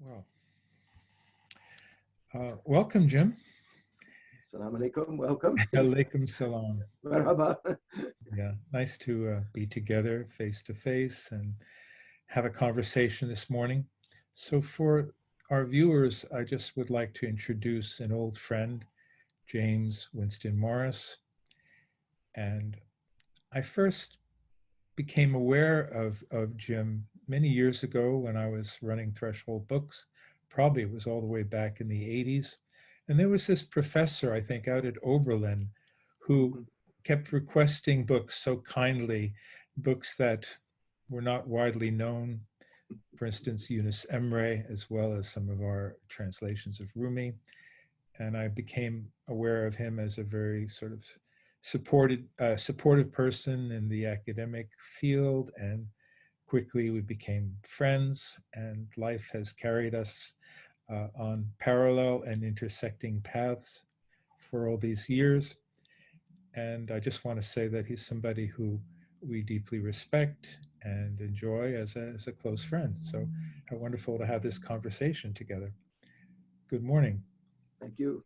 Well, welcome, Jim. Assalamu alaikum, welcome. Alaikum salam. Marhaba. Yeah, nice to be together face to face and have a conversation this morning. So, for our viewers, I just would like to introduce an old friend, James Winston Morris. And I first became aware of Jim many years ago when I was running Threshold Books. Probably it was all the way back in the 80s. And there was this professor, I think, out at Oberlin who kept requesting books so kindly, books that were not widely known. For instance, Yunus Emre, as well as some of our translations of Rumi. And I became aware of him as a very sort of supportive person in the academic field, and quickly we became friends, and life has carried us on parallel and intersecting paths for all these years. And I just want to say that he's somebody who we deeply respect and enjoy as a close friend. So how wonderful to have this conversation together. Good morning. Thank you.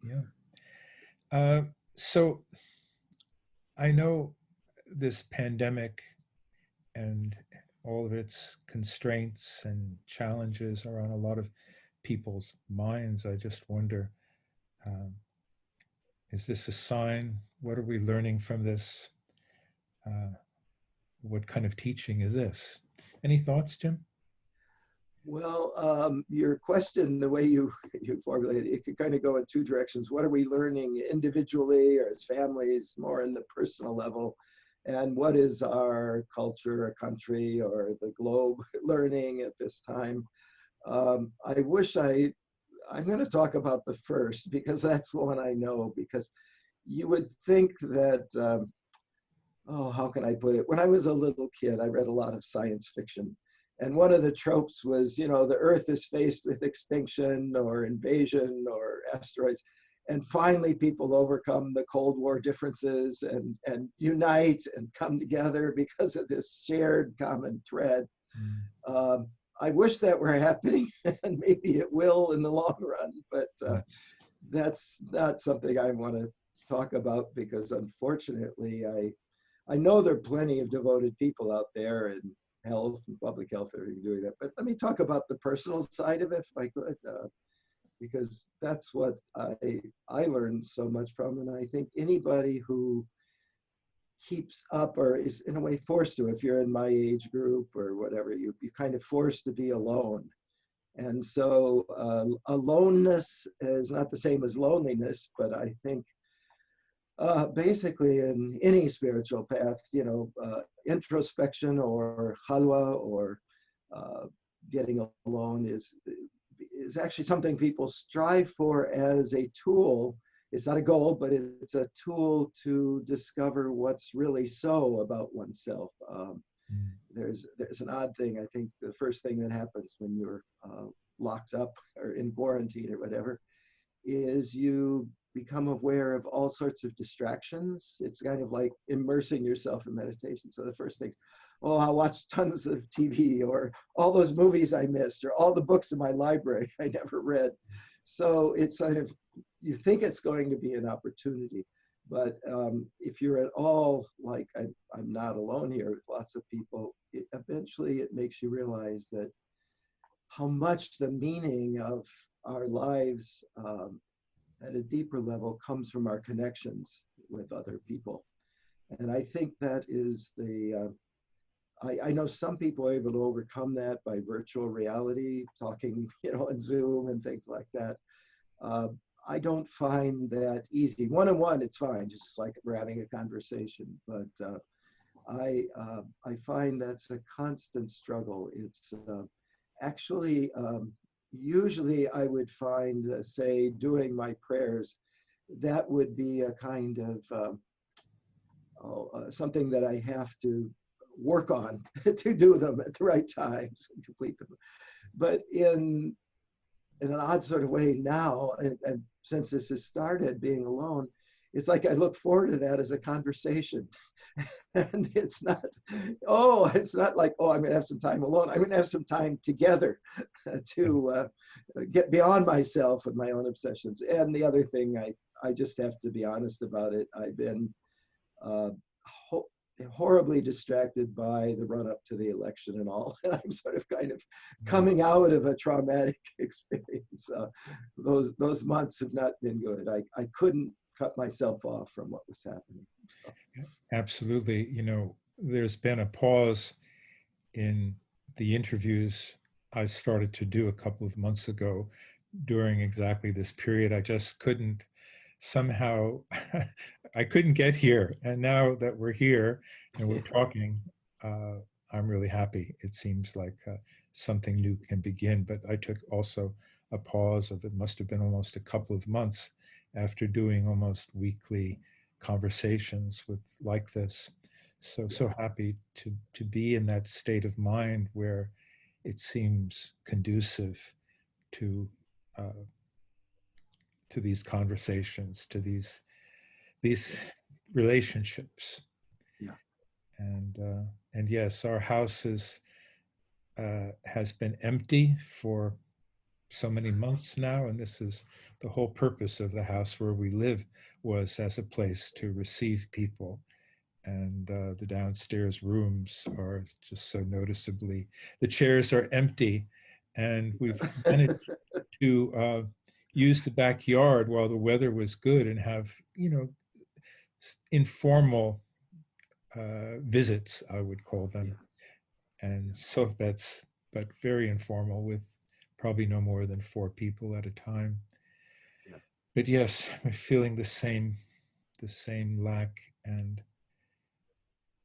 Yeah. So I know this pandemic and all of its constraints and challenges are on a lot of people's minds. I just wonder, um, is this a sign? What are we learning from this? What kind of teaching is this? Any thoughts, Jim? Well, your question, the way you formulated it, could kind of go in two directions. What are we learning individually or as families, more in the personal level? And what is our culture, or country, or the globe learning at this time? I wish I'm going to talk about the first because that's the one I know, because you would think that, oh, how can I put it? When I was a little kid, I read a lot of science fiction. And one of the tropes was, the Earth is faced with extinction or invasion or asteroids. And finally, people overcome the Cold War differences and unite and come together because of this shared common thread. I wish that were happening, and maybe it will in the long run, but that's not something I want to talk about, because unfortunately, I know there are plenty of devoted people out there in health and public health that are doing that. But let me talk about the personal side of it, if I could, because that's what I learned so much from. And I think anybody who keeps up or is in a way forced to, if you're in my age group or whatever, you're kind of forced to be alone. And so aloneness is not the same as loneliness, but I think basically in any spiritual path, introspection or khalwa or getting alone is actually something people strive for as a tool. It's not a goal, but it's a tool to discover what's really so about oneself. There's an odd thing. I think the first thing that happens when you're locked up or in quarantine or whatever is you become aware of all sorts of distractions. It's kind of like immersing yourself in meditation. So the first thing, oh, I'll watch tons of TV, or all those movies I missed, or all the books in my library I never read. So it's kind of, you think it's going to be an opportunity, but if you're at all like, I'm not alone here with lots of people, eventually it makes you realize that how much the meaning of our lives at a deeper level comes from our connections with other people. And I think that is I know some people are able to overcome that by virtual reality, talking, on Zoom and things like that. I don't find that easy. One-on-one, it's fine, just like we're having a conversation. But I find that's a constant struggle. It's actually, usually I would find, say, doing my prayers, that would be a kind of something that I have to work on to do them at the right times and complete them. But in an odd sort of way now, and since this has started, being alone, it's like I look forward to that as a conversation. And it's not like, oh, I'm going to have some time alone. I'm going to have some time together to get beyond myself with my own obsessions. And the other thing, I just have to be honest about it. I've been uh, ho- horribly distracted by the run up to the election and all. And I'm sort of kind of coming out of a traumatic experience. Those months have not been good. I couldn't cut myself off from what was happening. So, Absolutely. There's been a pause in the interviews I started to do a couple of months ago during exactly this period. I just couldn't somehow, I couldn't get here. And now that we're here and we're talking, uh, I'm really happy. It seems like something new can begin. But I took also a pause of, it must have been almost a couple of months after doing almost weekly conversations with like this. So yeah, happy to be in that state of mind where it seems conducive to uh, to these conversations, to these yeah, relationships. yeah, And yes, our house has been empty for so many months now, and this is the whole purpose of the house where we live, was as a place to receive people. And the downstairs rooms are just so noticeably, the chairs are empty, and we've managed to use the backyard while the weather was good and have, informal visits, I would call them. yeah, And yeah, so but very informal, with probably no more than four people at a time. yeah, But yes, I'm feeling the same lack, and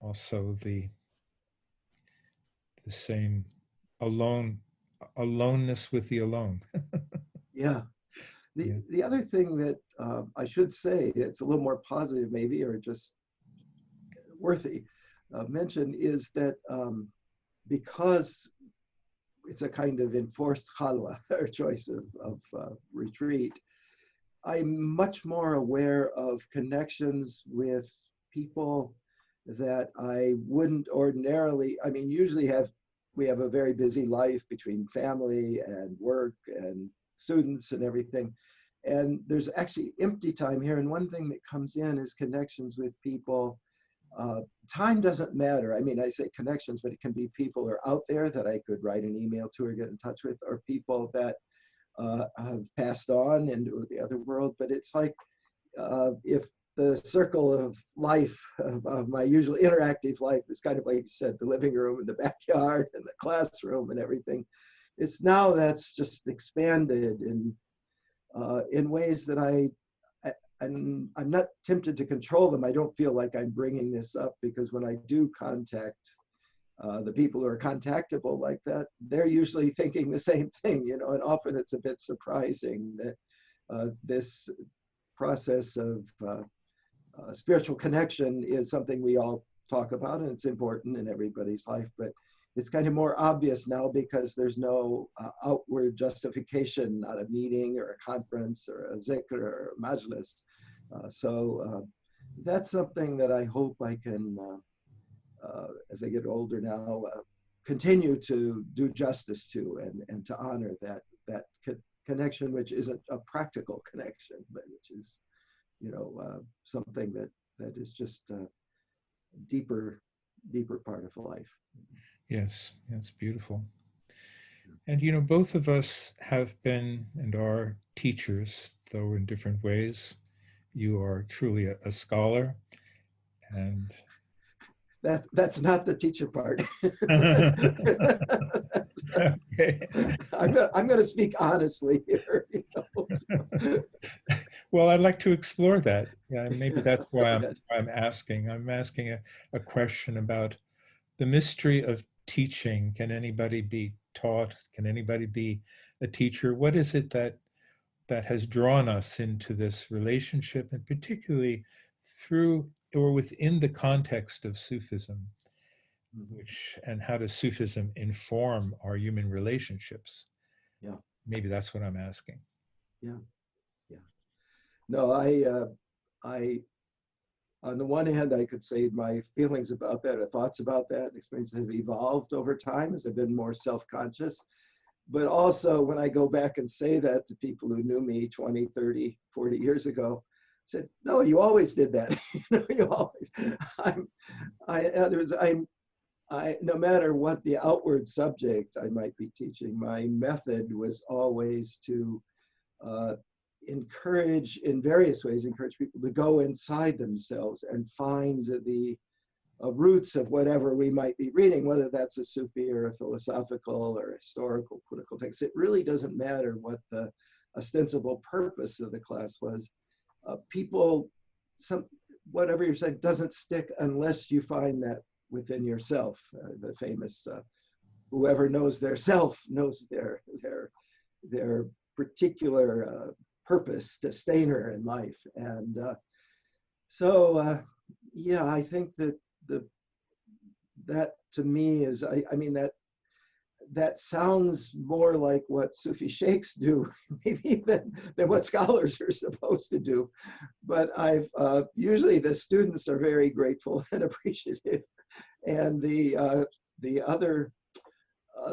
also the same alone aloneness with the alone. yeah. The Yeah. the other thing that I should say, it's a little more positive maybe, or just worthy mention, is that because it's a kind of enforced halwa or choice of retreat, I'm much more aware of connections with people that I wouldn't ordinarily. I mean, we have a very busy life between family and work and students and everything. And there's actually empty time here. And one thing that comes in is connections with people. Uh, Time doesn't matter. I mean, I say connections, but it can be people who are out there that I could write an email to or get in touch with, or people that have passed on into the other world. But it's like if the circle of life of my usual interactive life is kind of like you said, the living room and the backyard and the classroom and everything. It's now that's just expanded in ways that I'm not tempted to control them. I don't feel like I'm bringing this up, because when I do contact the people who are contactable like that, they're usually thinking the same thing, and often it's a bit surprising that this process of spiritual connection is something we all talk about, and it's important in everybody's life, but it's kind of more obvious now because there's no outward justification, not a meeting or a conference or a zikr or a majlis. That's something that I hope I can, as I get older now, continue to do justice to, and to honor that connection, which isn't a practical connection, but which is, something that is just a deeper part of life. Yes, that's beautiful. And both of us have been and are teachers, though in different ways. You are truly a scholar, and That's not the teacher part. okay. I'm gonna speak honestly here. Well, I'd like to explore that. Yeah, maybe that's why Go I'm ahead. I'm asking. I'm asking a question about the mystery of teaching. Can anybody be taught? Can anybody be a teacher? What is it that has drawn us into this relationship, and particularly through or within the context of Sufism, Mhm. and how does Sufism inform our human relationships? Yeah, Maybe that's what I'm asking. yeah, yeah. No, I. I, on the one hand, I could say my feelings about that or thoughts about that experiences have evolved over time as I've been more self-conscious. But also when I go back and say that to people who knew me 20, 30, 40 years ago, said, no, you always did that. You always, I'm, no matter what the outward subject I might be teaching, my method was always to uh, encourage, in various ways, encourage people to go inside themselves and find the roots of whatever we might be reading, whether that's a Sufi or a philosophical or historical, political text. It really doesn't matter what the ostensible purpose of the class was. People, whatever you're saying doesn't stick unless you find that within yourself. The famous, whoever knows their self knows their particular purpose, sustainer in life. And yeah, I think that that to me is, I mean, that sounds more like what Sufi sheikhs do, maybe than what scholars are supposed to do. But I've usually the students are very grateful and appreciative, and the other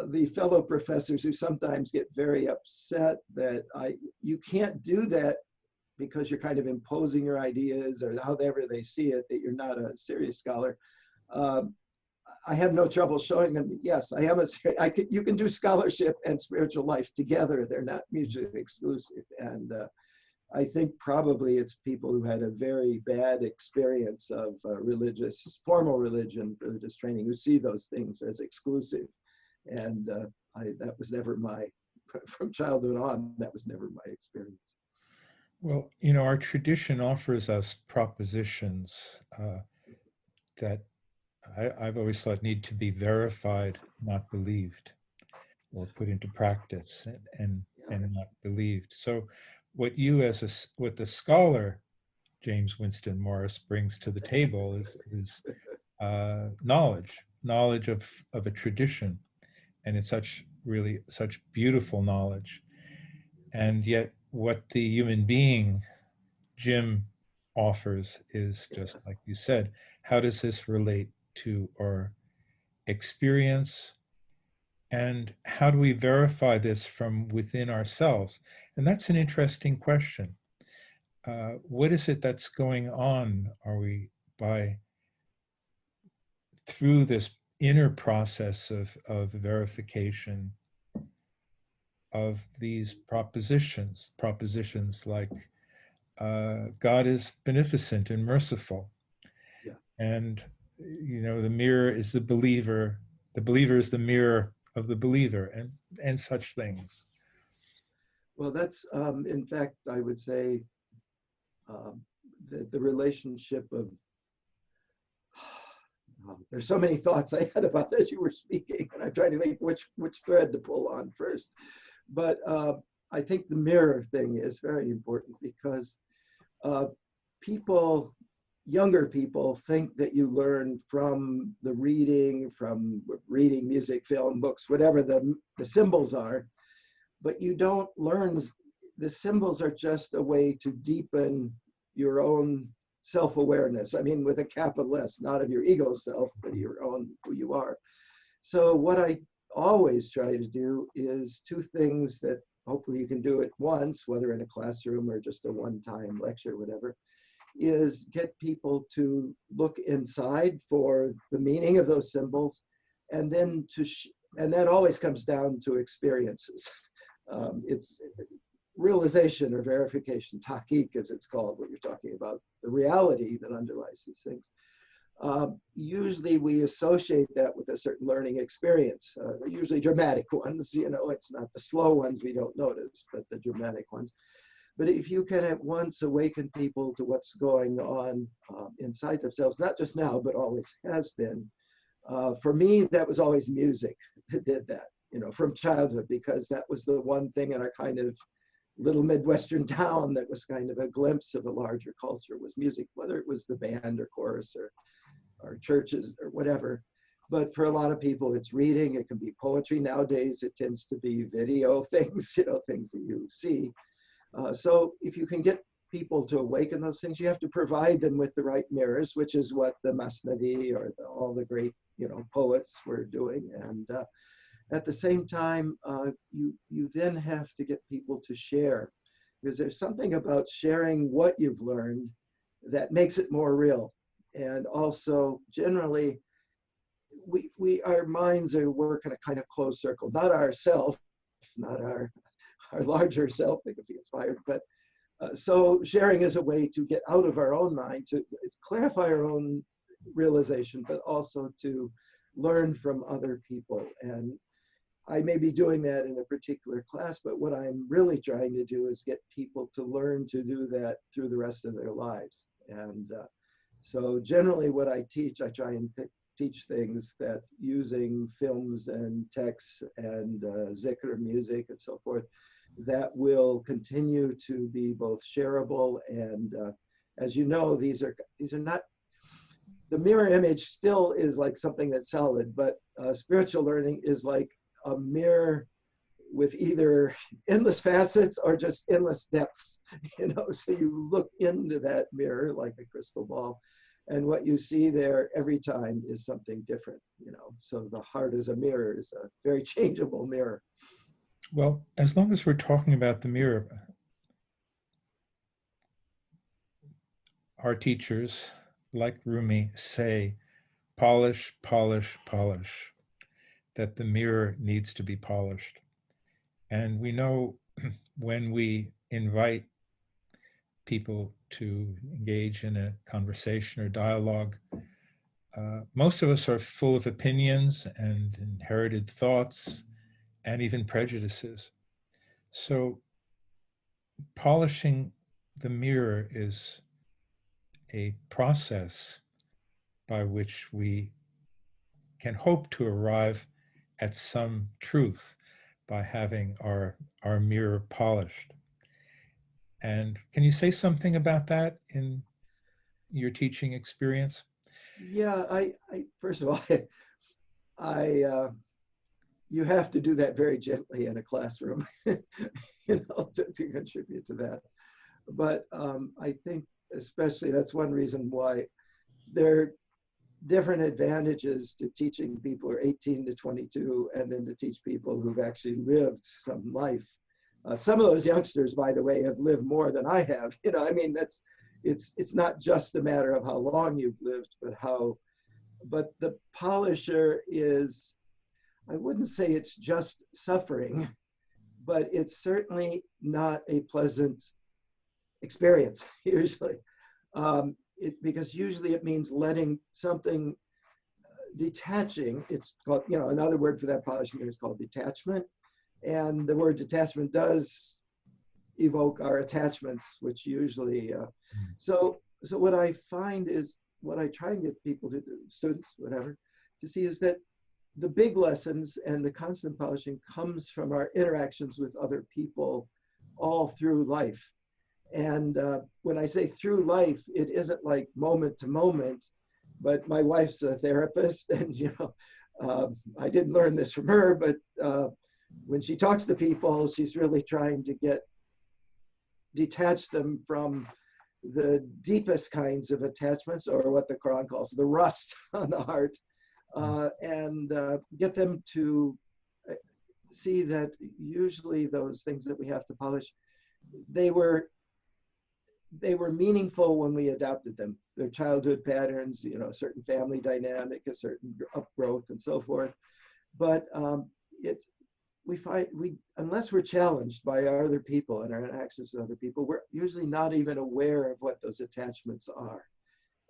the fellow professors who sometimes get very upset that you can't do that because you're kind of imposing your ideas or however they see it, that you're not a serious scholar. I have no trouble showing them, yes, you can do scholarship and spiritual life together. They're not mutually exclusive. And I think probably it's people who had a very bad experience of formal religion, religious training, who see those things as exclusive. And that was never from childhood on, that was never my experience. Well, our tradition offers us propositions that I've always thought need to be verified, not believed, or put into practice and not believed. So, what the scholar James Winston Morris brings to the table is knowledge of a tradition, and it's such beautiful knowledge. And yet, what the human being Jim offers is just like you said. How does this relate to our experience? And how do we verify this from within ourselves? And that's an interesting question. What is it that's going on? Are we through this inner process of verification of these propositions like God is beneficent and merciful. Yeah. And, the mirror is the believer is the mirror of the believer, and such things. Well, that's, in fact, I would say the relationship of, there's so many thoughts I had about it as you were speaking, and I'm trying to think which thread to pull on first. But I think the mirror thing is very important because younger people think that you learn from reading music, film, books, whatever the symbols are, but you don't learn. The symbols are just a way to deepen your own self-awareness. I mean, with a capital S, not of your ego self, but your own, who you are. So what I always try to do is two things that hopefully you can do at once, whether in a classroom or just a one-time lecture, whatever, is get people to look inside for the meaning of those symbols, and then and that always comes down to experiences. It's realization or verification, tahqiq as it's called, what you're talking about, the reality that underlies these things. Usually we associate that with a certain learning experience, usually dramatic ones. It's not the slow ones we don't notice, but the dramatic ones. But if you can at once awaken people to what's going on inside themselves, not just now, but always has been, for me, that was always music that did that, from childhood, because that was the one thing in our kind of little Midwestern town that was kind of a glimpse of a larger culture, was music, whether it was the band or chorus or churches or whatever. But for a lot of people, it's reading. It can be poetry. Nowadays, it tends to be video things, things that you see. So if you can get people to awaken those things, you have to provide them with the right mirrors, which is what the Masnavi or all the great, poets were doing. And at the same time, you then have to get people to share, because there's something about sharing what you've learned that makes it more real. And also, generally, our minds work in a kind of closed circle, not ourself, not our larger self that could be inspired, but so sharing is a way to get out of our own mind, to clarify our own realization, but also to learn from other people. And I may be doing that in a particular class, but what I'm really trying to do is get people to learn to do that through the rest of their lives. And so generally what I teach, I try and teach things that using films and texts and zikr music and so forth, that will continue to be both shareable and, as you know, these are not, the mirror image still is like something that's solid, but spiritual learning is like a mirror with either endless facets or just endless depths, so you look into that mirror like a crystal ball, and what you see there every time is something different, so the heart is a mirror, is a very changeable mirror. Well, as long as we're talking about the mirror, our teachers, like Rumi, say, polish, polish, polish, that the mirror needs to be polished. And we know when we invite people to engage in a conversation or dialogue, most of us are full of opinions and inherited thoughts and even prejudices. So polishing the mirror is a process by which we can hope to arrive at some truth by having our mirror polished. And can you say something about that in your teaching experience? Yeah, I first of all, I you have to do that very gently in a classroom, to contribute to that. But I think especially that's one reason why there are different advantages to teaching people who are 18 to 22 and then to teach people who've actually lived some life. Some of those youngsters, by the way, have lived more than I have. It's not just a matter of how long you've lived, but the polisher is, I wouldn't say it's just suffering, but it's certainly not a pleasant experience, usually. Because usually it means letting something, detaching, it's called, another word for that polishing is called detachment. And the word detachment does evoke our attachments, which usually, so what I find is, what I try and get people to do, students, whatever, to see is that the big lessons and the constant polishing comes from our interactions with other people all through life. And when I say through life, it isn't like moment to moment, but my wife's a therapist, and I didn't learn this from her, but when she talks to people, she's really trying to detach them from the deepest kinds of attachments, or what the Quran calls the rust on the heart, and get them to see that usually those things that we have to polish, they were meaningful when we adopted them. Their childhood patterns, a certain family dynamic, a certain upgrowth, and so forth. But we find unless we're challenged by other people and our interactions with other people, we're usually not even aware of what those attachments are.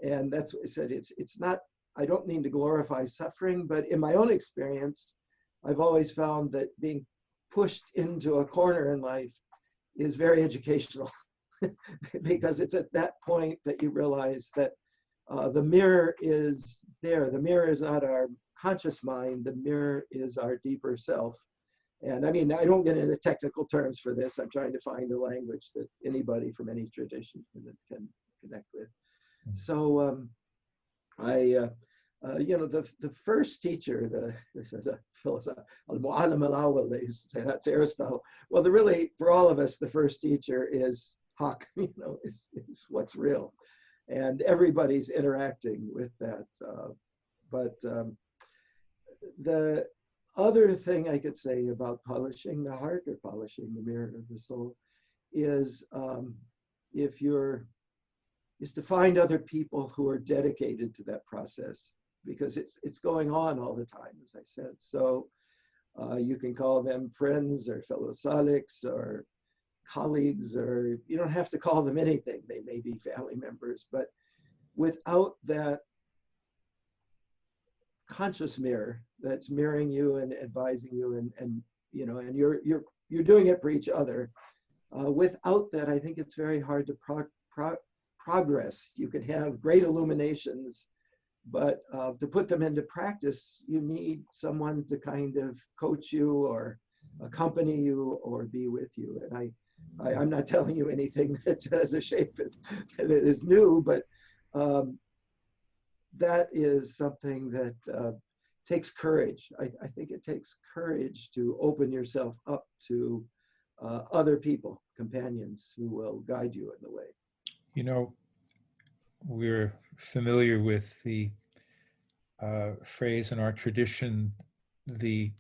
And that's what I said. It's not. I don't mean to glorify suffering, but in my own experience, I've always found that being pushed into a corner in life is very educational. Because it's at that point that you realize that the mirror is there. The mirror is not our conscious mind. The mirror is our deeper self. And I mean, I don't get into technical terms for this. I'm trying to find a language that anybody from any tradition can connect with. So the first teacher, this is a philosopher, al-mu'allim al-awwal, they used to say, that's Aristotle. Well, for all of us, the first teacher is haq, is what's real. And everybody's interacting with that. But the other thing I could say about polishing the heart or polishing the mirror of the soul is if you're is to find other people who are dedicated to that process, because it's going on all the time, as I said. So you can call them friends or fellow saliks or colleagues, or you don't have to call them anything. They may be family members, but without that conscious mirror that's mirroring you and advising you, and and you're doing it for each other. Without that, I think it's very hard to progress. You can have great illuminations, but to put them into practice, you need someone to kind of coach you or accompany you or be with you. And I'm not telling you anything that has a shape that is new, but that is something that takes courage. I think it takes courage to open yourself up to other people, companions who will guide you in the way. You know, we're familiar with the phrase in our tradition, the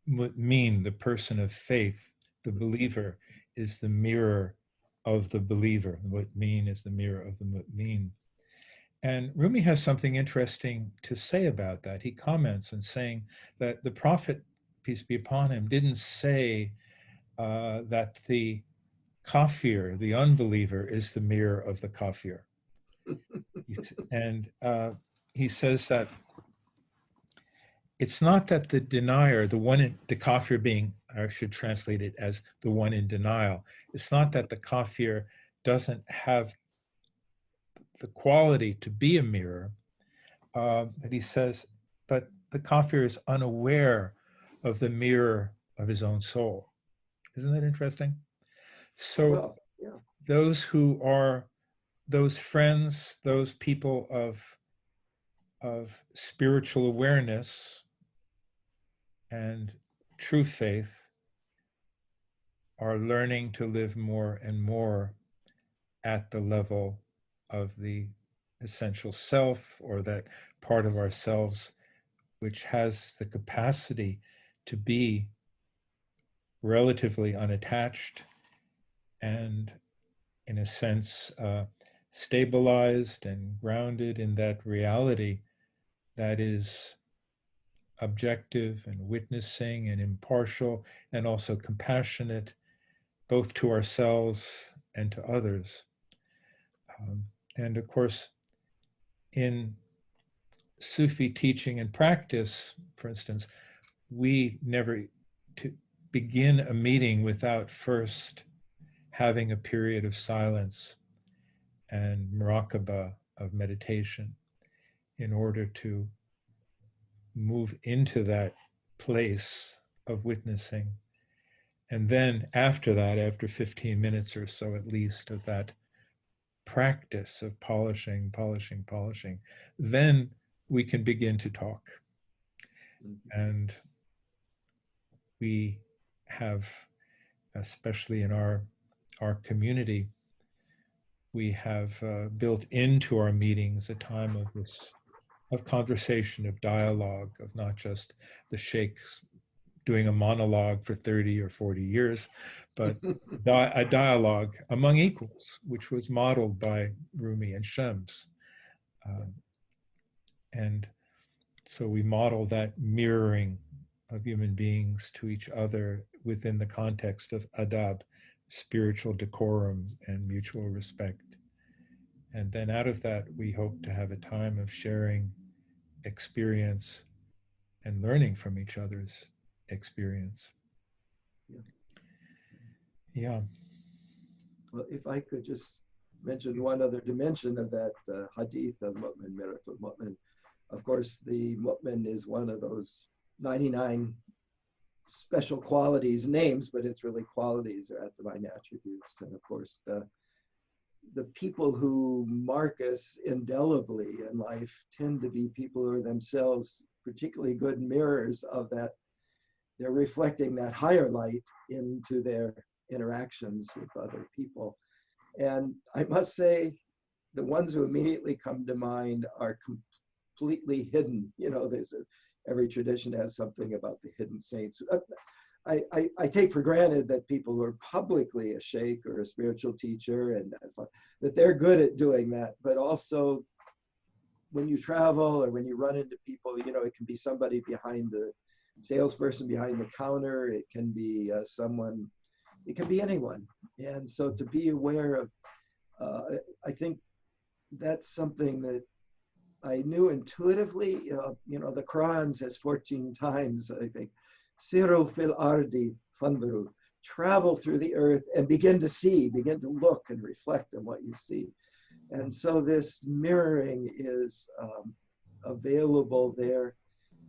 mu'min, the person of faith, the believer, is the mirror of the believer. The mu'min is the mirror of the mu'min. And Rumi has something interesting to say about that. He comments on saying that the Prophet, peace be upon him, didn't say that the kafir, the unbeliever, is the mirror of the kafir. And he says that it's not that the denier, the kafir being, I should translate it as the one in denial, it's not that the kafir doesn't have the quality to be a mirror, but he says, but the kafir is unaware of the mirror of his own soul. Isn't that interesting? So Well, yeah. those who are those friends, those people of spiritual awareness and true faith are learning to live more and more at the level of the essential self, or that part of ourselves which has the capacity to be relatively unattached and, in a sense, stabilized and grounded in that reality that is objective and witnessing and impartial and also compassionate, both to ourselves and to others. And of course, in Sufi teaching and practice, for instance, we never to begin a meeting without first having a period of silence and muraqabah, of meditation, in order to move into that place of witnessing. And then after that, after 15 minutes or so at least of that practice of polishing, then we can begin to talk. And we have, especially in our community, we have built into our meetings a time of conversation, of dialogue, of not just the sheikhs doing a monologue for 30 or 40 years, but a dialogue among equals, which was modeled by Rumi and Shams. And so we model that mirroring of human beings to each other within the context of adab, spiritual decorum and mutual respect. And then out of that, we hope to have a time of sharing experience and learning from each other's experience. Yeah. Yeah. Well, if I could just mention one other dimension of that hadith of Mu'min, Miratul Mu'min. Of course, the Mu'min is one of those 99 special qualities, names, but it's really qualities or divine attributes. And of course, the people who mark us indelibly in life tend to be people who are themselves particularly good mirrors of that. They're reflecting that higher light into their interactions with other people. And I must say, the ones who immediately come to mind are completely hidden. You know, every tradition has something about the hidden saints. I take for granted that people who are publicly a sheikh or a spiritual teacher and that they're good at doing that. But also, when you travel or when you run into people, you know, it can be somebody behind the salesperson behind the counter. It can be someone. It can be anyone. And so to be aware of, I think that's something that I knew intuitively. You know, the Quran says 14 times, I think, Siru fil ardi fanburu, travel through the earth and begin to see, begin to look and reflect on what you see. And so this mirroring is available there.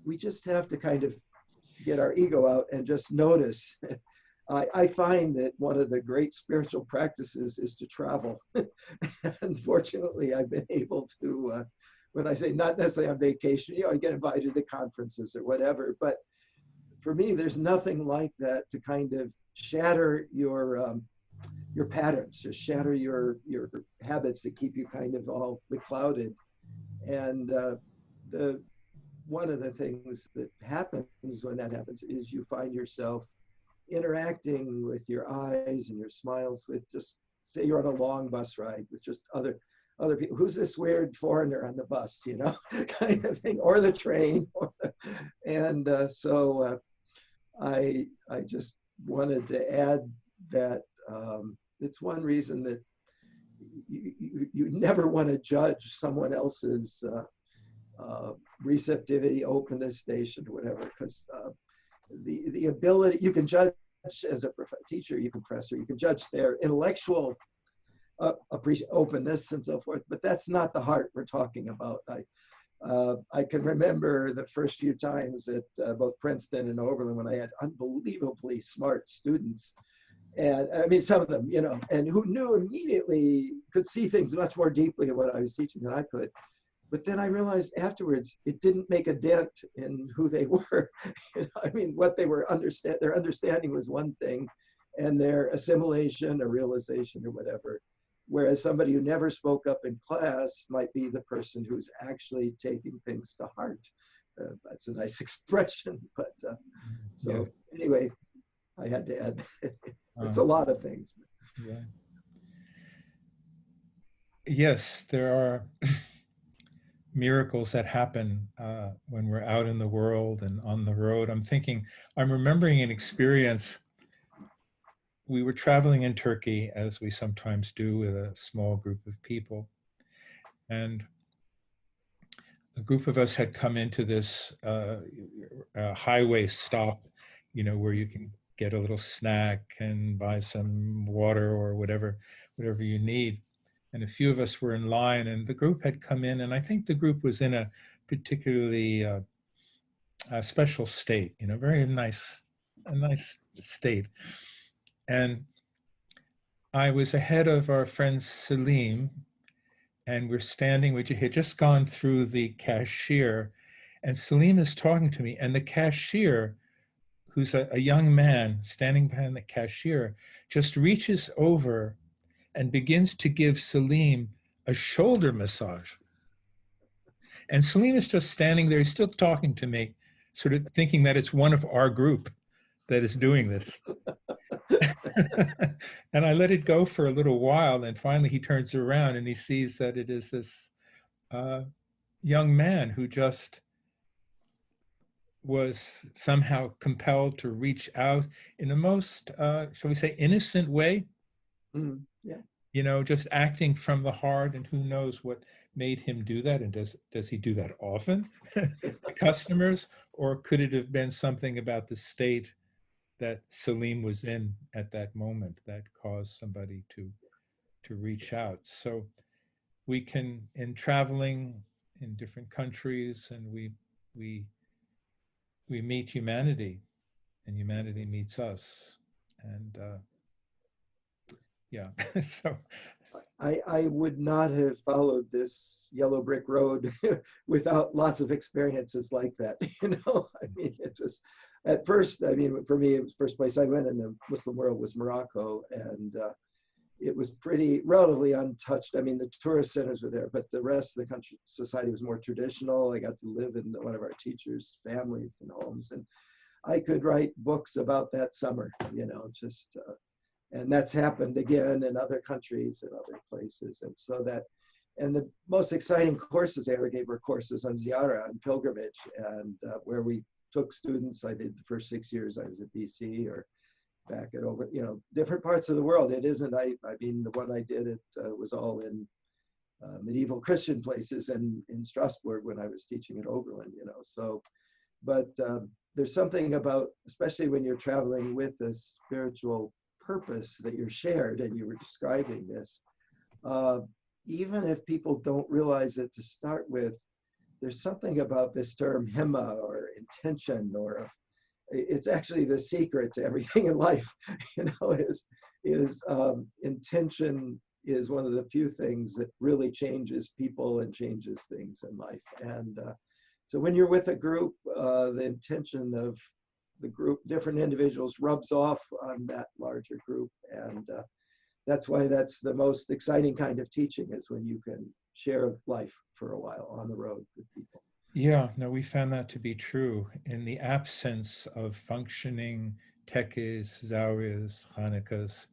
We just have to kind of get our ego out and just notice. I find that one of the great spiritual practices is to travel. And fortunately, I've been able to, when I say not necessarily on vacation, you know, I get invited to conferences or whatever, but for me, there's nothing like that to kind of shatter your patterns, just shatter your habits that keep you kind of all beclouded. And the one of the things that happens when that happens is you find yourself interacting with your eyes and your smiles with, just say you're on a long bus ride with just other people. Who's this weird foreigner on the bus, you know, kind of thing, or the train. And so I just wanted to add that it's one reason that you never want to judge someone else's receptivity, openness, station, whatever, because the ability, you can judge as a teacher, you can professor, you can judge their intellectual openness and so forth, but that's not the heart we're talking about. I can remember the first few times at both Princeton and Oberlin when I had unbelievably smart students. And I mean, some of them, you know, and who knew immediately, could see things much more deeply in what I was teaching than I could. But then I realized afterwards, it didn't make a dent in who they were. You know, I mean, what they were their understanding was one thing, and their assimilation or realization or whatever. Whereas somebody who never spoke up in class might be the person who's actually taking things to heart. That's a nice expression, but so Yes. anyway, I had to add. It's a lot of things. Yeah. Yes, there are miracles that happen when we're out in the world and on the road. I'm remembering an experience. We were traveling in Turkey, as we sometimes do, with a small group of people. And a group of us had come into this highway stop, you know, where you can get a little snack and buy some water or whatever you need. And a few of us were in line, and the group had come in, and I think the group was in a particularly special state, you know, a nice state. And I was ahead of our friend Salim, and we had just gone through the cashier, and Salim is talking to me, and the cashier, who's a young man standing behind the cashier, just reaches over and begins to give Salim a shoulder massage. And Salim is just standing there, he's still talking to me, sort of thinking that it's one of our group that is doing this. And I let it go for a little while, and finally he turns around and he sees that it is this young man who just was somehow compelled to reach out in a most, shall we say, innocent way. Yeah. You know, just acting from the heart, and who knows what made him do that, and does he do that often to customers, or could it have been something about the state that Salim was in at that moment that caused somebody to reach out? So we can, in traveling in different countries, and we meet humanity, and humanity meets us, and yeah. So I would not have followed this yellow brick road without lots of experiences like that. You know, I mean, it was at first, I mean, for me, it was the first place I went in the Muslim world was Morocco. And it was pretty relatively untouched. I mean, the tourist centers were there, but the rest of the country society was more traditional. I got to live in one of our teachers' families and homes, and I could write books about that summer, you know, just, and that's happened again in other countries and other places. And so that, and the most exciting courses I ever gave were courses on ziyarah, on pilgrimage, and where we took students. I did the first 6 years I was at BC, or back at over, you know, different parts of the world. It isn't, I mean, the one I did, it was all in medieval Christian places and in Strasbourg when I was teaching at Oberlin, you know. So, but there's something about, especially when you're traveling with a spiritual purpose that you're shared, and you were describing this, even if people don't realize it to start with, there's something about this term himma, or intention, or it's actually the secret to everything in life, you know, is intention is one of the few things that really changes people and changes things in life. And so when you're with a group, the intention of the group, different individuals, rubs off on that larger group. And that's why that's the most exciting kind of teaching, is when you can share life for a while on the road with people. Yeah, no, we found that to be true. In the absence of functioning tekkes, zawiyas, Hanukkahs,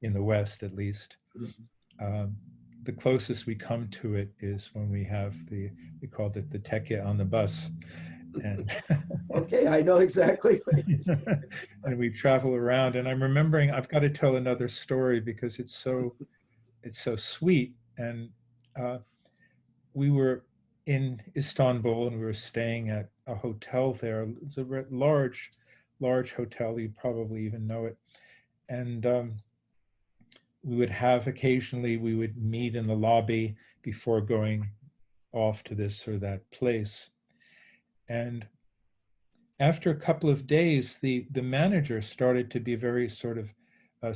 in the West at least, um, the closest we come to it is when we have we called it the tekke on the bus. And, Okay, I know exactly what you're saying. and we travel around. And I'm remembering, I've got to tell another story because it's so sweet. And we were in Istanbul, and we were staying at a hotel there. It's a large hotel. You probably even know it. And we would have occasionally, we would meet in the lobby before going off to this or that place. And after a couple of days, the manager started to be very sort of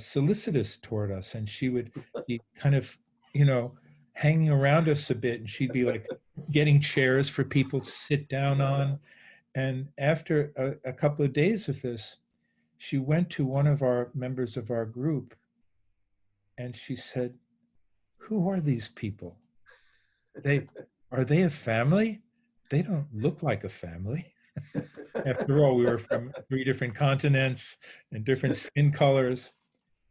solicitous toward us, and she would be kind of, you know, hanging around us a bit, and she'd be like getting chairs for people to sit down on. And after a couple of days of this, she went to one of our members of our group, and she said, "Who are these people? They Are they a family? They don't look like a family." After all, we were from 3 different continents and different skin colors.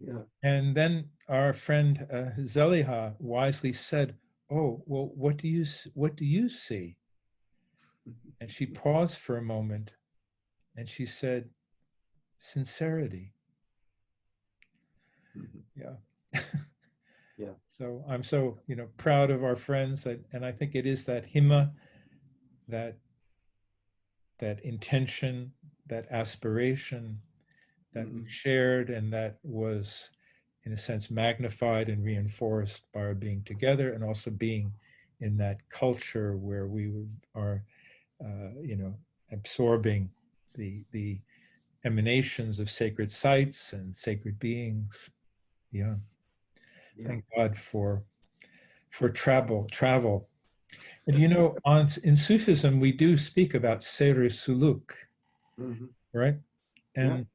Yeah. And then our friend Zeliha wisely said, "Oh, well, what do you see?" And she paused for a moment, and she said, "Sincerity." Yeah. Yeah. So I'm so, proud of our friends, and I think it is that himma, that intention, that aspiration that we shared, and that was, in a sense, magnified and reinforced by our being together, and also being in that culture where we are, absorbing the emanations of sacred sites and sacred beings. Yeah. Thank God for travel. And in Sufism, we do speak about Seyr Suluk, right? And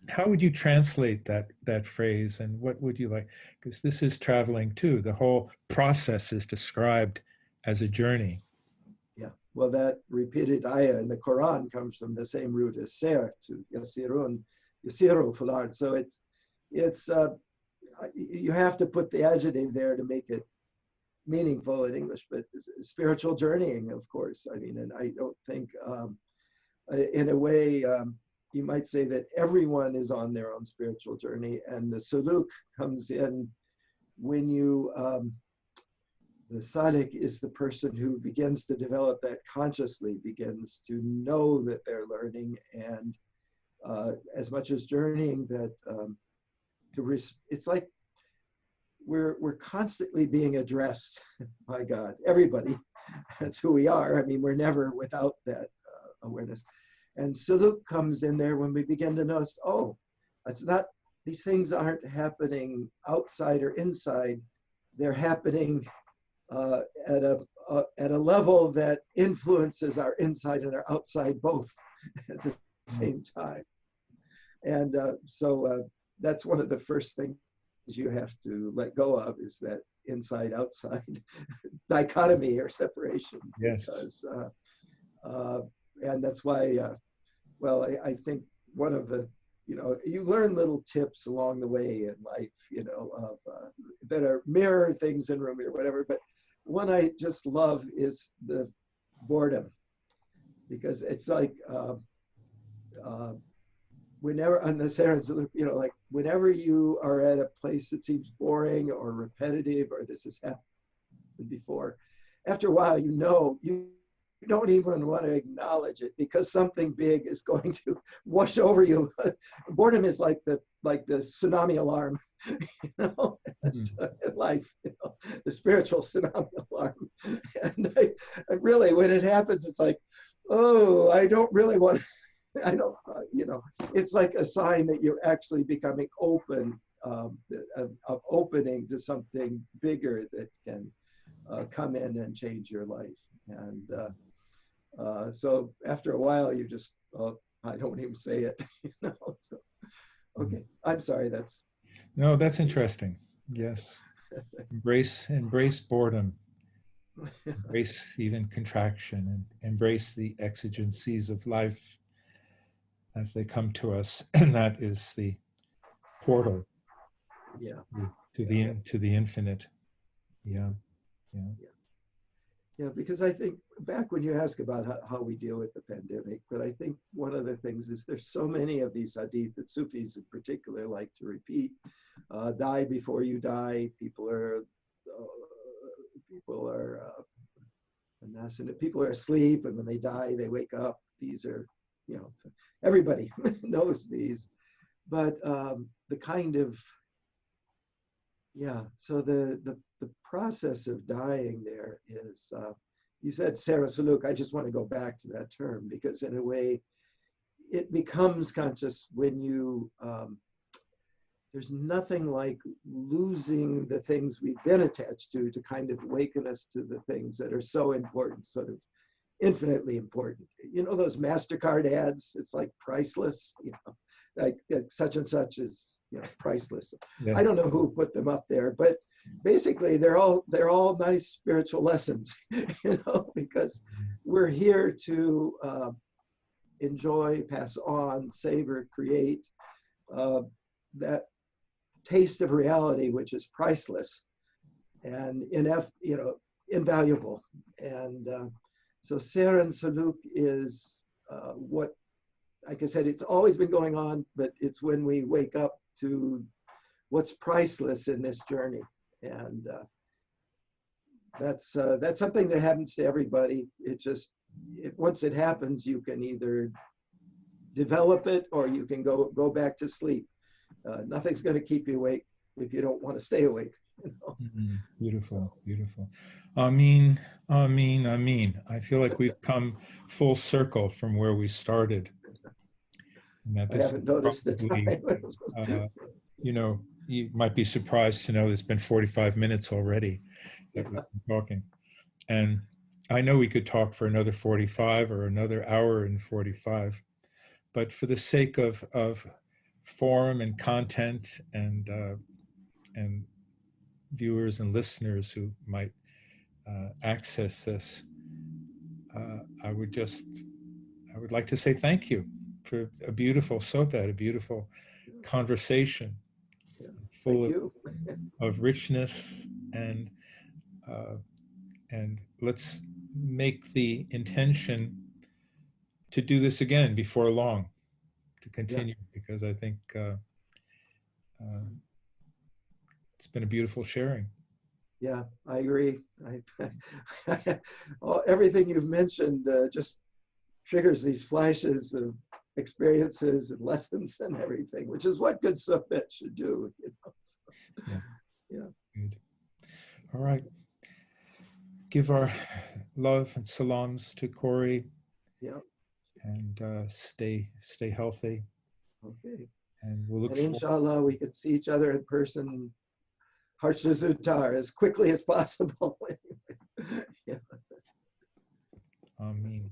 how would you translate that phrase, and what would you like? Because this is traveling too. The whole process is described as a journey. Yeah. Well, that repeated ayah in the Quran comes from the same root as ser, to yasirun, yasiru fulard. So it's you have to put the adjective there to make it meaningful in English, but spiritual journeying, of course. I mean, and I don't think, in a way, you might say that everyone is on their own spiritual journey, and the suluk comes in when you, the sadiq is the person who begins to develop that consciously, begins to know that they're learning, and as much as journeying, that it's like we're constantly being addressed by God. Everybody, that's who we are. I mean, we're never without that awareness. And suluk comes in there when we begin to notice, oh, it's not, these things aren't happening outside or inside. They're happening at a level that influences our inside and our outside both at the same time. And so that's one of the first things you have to let go of is that inside outside dichotomy or separation, Yes. because and that's why well, I think one of the, you learn little tips along the way in life, of that are mirror things in Rumi or whatever. But one I just love is the boredom, because it's like whenever on the Sarah's, like whenever you are at a place that seems boring or repetitive, or this has happened before, after a while, you don't even want to acknowledge it, because something big is going to wash over you. Boredom is like the tsunami alarm, in life, the spiritual tsunami alarm. And I really, when it happens, it's like, oh, I don't really want. I don't, it's like a sign that you're actually becoming open, of opening to something bigger that can come in and change your life. And so after a while, you just, oh, I don't even say it, So, okay, I'm sorry. No, that's interesting. Yes. Embrace boredom, embrace even contraction, and embrace the exigencies of life as they come to us. And that is the portal Yeah, to the infinite. Yeah. Yeah. yeah. Yeah, because I think back when you ask about how we deal with the pandemic, but I think one of the things is there's so many of these hadith that Sufis in particular like to repeat. Die before you die. People are people are asleep, and when they die, they wake up. These are, everybody knows these, but the kind of, yeah. So the process of dying there is, you said Sarah Saluk. I just want to go back to that term, because in a way, it becomes conscious when you. There's nothing like losing the things we've been attached to kind of awaken us to the things that are so important, sort of infinitely important. Those MasterCard ads, it's like priceless, like such and such is, priceless. Yes. I don't know who put them up there, but basically they're all nice spiritual lessons, because we're here to enjoy, pass on, savor, create that taste of reality, which is priceless and invaluable. And so Ser and Saluk is what, like I said, it's always been going on, but it's when we wake up to what's priceless in this journey. And that's something that happens to everybody. It just, once it happens, you can either develop it or you can go back to sleep. Nothing's going to keep you awake if you don't want to stay awake. Beautiful, beautiful. Amin, Amin, Amin. I feel like we've come full circle from where we started. And that I haven't noticed the time. You might be surprised to know it's been 45 minutes already that we've been talking. And I know we could talk for another 45 or another hour and 45, but for the sake of form and content and viewers and listeners who might access this, I would like to say thank you for a beautiful sohbet, a beautiful conversation, Yeah. full Thank you. of richness, and let's make the intention to do this again before long, to continue, because I think it's been a beautiful sharing. Yeah, I agree. Everything you've mentioned just triggers these flashes of experiences and lessons and everything, which is what good sohbet should do. So, yeah. Good. All right. Give our love and salams to Corey. Yeah. And stay healthy. Okay. And we'll look And forward. inshallah, we can see each other in person, Harsh Zutar, as quickly as possible. Yeah. Amen.